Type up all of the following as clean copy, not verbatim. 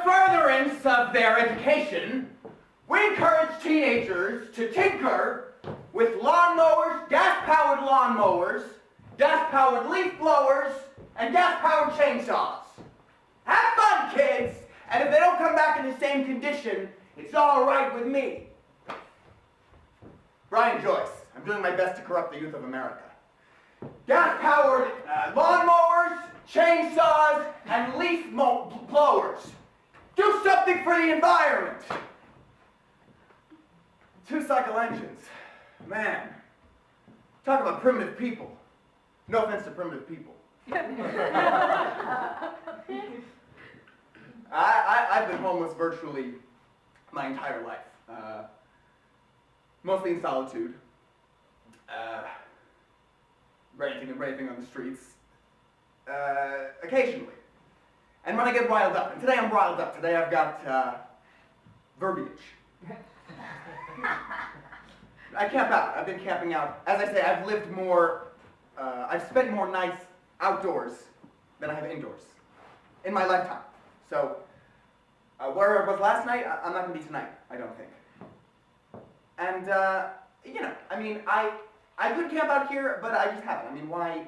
furtherance of their education, we encourage teenagers to tinker with lawnmowers, gas-powered lawnmowers, gas-powered leaf blowers, and gas-powered chainsaws. Have fun, kids! And if they don't come back in the same condition, it's all right with me. Brian Joyce, I'm doing my best to corrupt the youth of America. Gas-powered lawnmowers, chainsaws, and leaf blowers. Do something for the environment. 2-cycle engines. Man, talk about primitive people. No offense to primitive people. I've been homeless virtually my entire life. Mostly in solitude. Ranting and raving on the streets. Occasionally. And when I get riled up, and today I'm riled up. Today I've got verbiage. I camp out. I've been camping out. As I say, I've lived more, I've spent more nights outdoors than I have indoors in my lifetime. So, where I was last night, I'm not going to be tonight, I don't think. And, you know, I mean, I could camp out here, but I just haven't. I mean, why?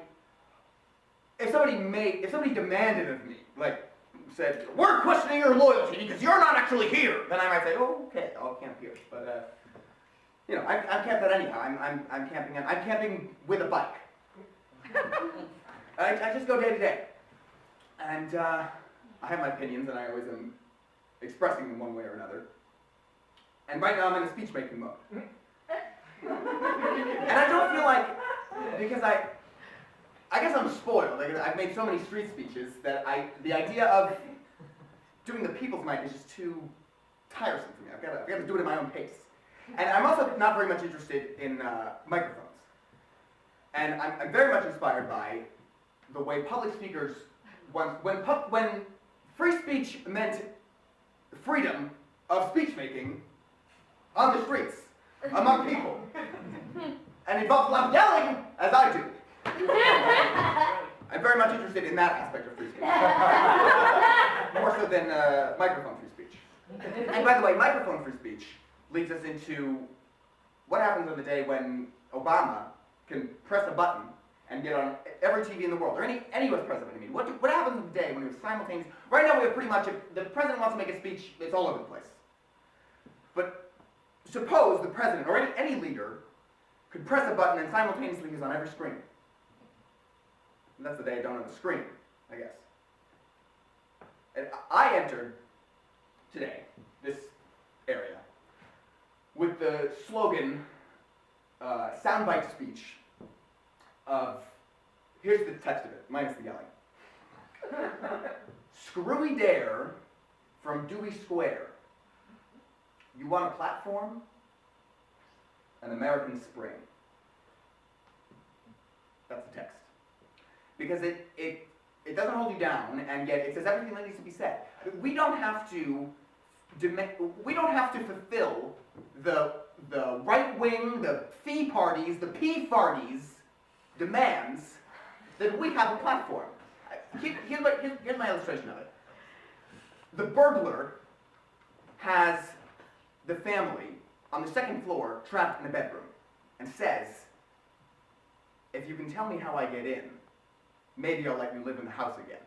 If somebody demanded of me, like, said, we're questioning your loyalty because you're not actually here, then I might say, oh, okay, I'll camp here. But, you know, I've camped out anyhow. I'm camping with a bike. I just go day to day. And, I have my opinions, and I always am expressing them one way or another. And right now I'm in a speech-making mode. And I don't feel like, because I guess I'm spoiled. Like, I've made so many street speeches that the idea of doing the people's mic is just too tiresome for me. I've got to do it at my own pace. And I'm also not very much interested in microphones. And I'm very much inspired by the way public speakers, when free speech meant freedom of speech making on the streets, among people, and involved a lot of yelling, as I do. I'm very much interested in that aspect of free speech. More so than microphone free speech. And by the way, microphone free speech leads us into what happens on the day when Obama can press a button and get on every TV in the world, or any US president, I mean. What happens on the day when we have simultaneous... Right now we have pretty much, if the president wants to make a speech, it's all over the place. But suppose the president, or any leader, could press a button and simultaneously he's on every screen. And that's the day I don't have a screen, I guess. And I entered today, this area, with the slogan, soundbite speech of, here's the text of it, minus the yelling. Screwy dare from Dewey Square. You want a platform? An American Spring. That's the text. Because it doesn't hold you down, and yet it says everything that needs to be said. We don't have to fulfill the right wing, the fee parties, the P parties demands that we have a platform. Here's my illustration of it. The burglar has the family on the second floor trapped in a bedroom and says, if you can tell me how I get in, maybe I'll let you live in the house again.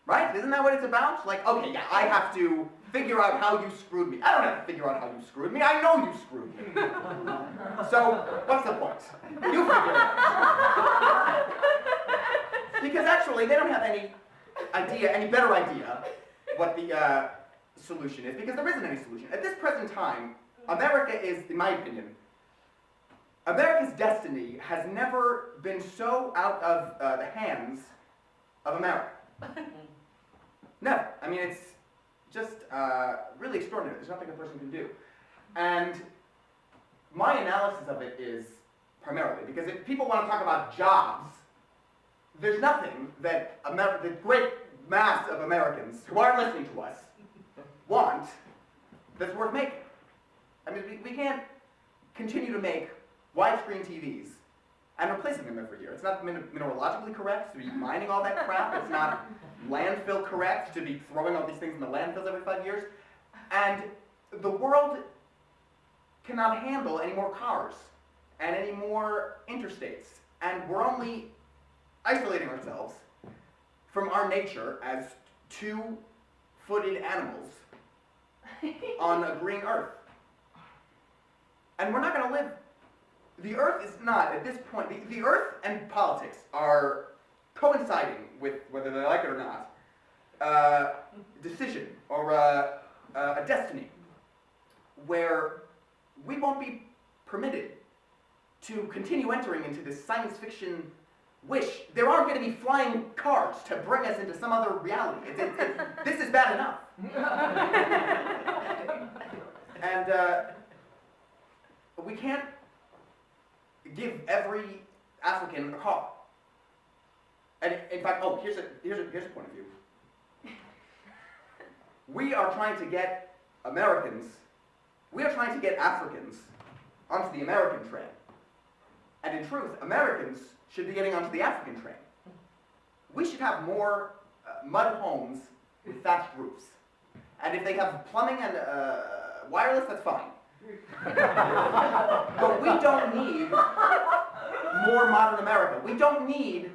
Right? Isn't that what it's about? Like, okay, yeah, I have to figure out how you screwed me. I don't have to figure out how you screwed me. I know you screwed me. So, what's the point? You figure it out. Because actually, they don't have any better idea what the solution is, because there isn't any solution. At this present time, America is, in my opinion, America's destiny has never been so out of the hands of America. Never. I mean, it's just really extraordinary. There's nothing a person can do. And my analysis of it is primarily, because if people want to talk about jobs, there's nothing that the great mass of Americans who aren't listening to us want that's worth making. I mean, we can't continue to make widescreen TVs and replacing them every year. It's not mineralogically correct to be mining all that crap. It's not landfill correct to be throwing all these things in the landfills every 5 years. And the world cannot handle any more cars and any more interstates. And we're only isolating ourselves from our nature as two-footed animals on a green earth. And we're not going to live. The earth is not, at this point, the earth and politics are coinciding with, whether they like it or not, a decision or a destiny where we won't be permitted to continue entering into this science fiction wish. There aren't going to be flying cars to bring us into some other reality. This is bad enough. And we can't give every African a car. And in fact, here's a point of view. We are trying to get Africans onto the American train. And in truth, Americans should be getting onto the African train. We should have more mud homes with thatched roofs. And if they have plumbing and wireless, that's fine. But we don't need more modern America. We don't need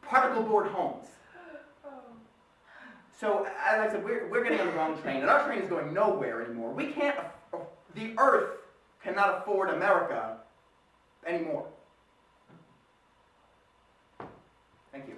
particle board homes. So, as I said, we're getting on the wrong train, and our train is going nowhere anymore. We can't, the earth cannot afford America anymore. Thank you.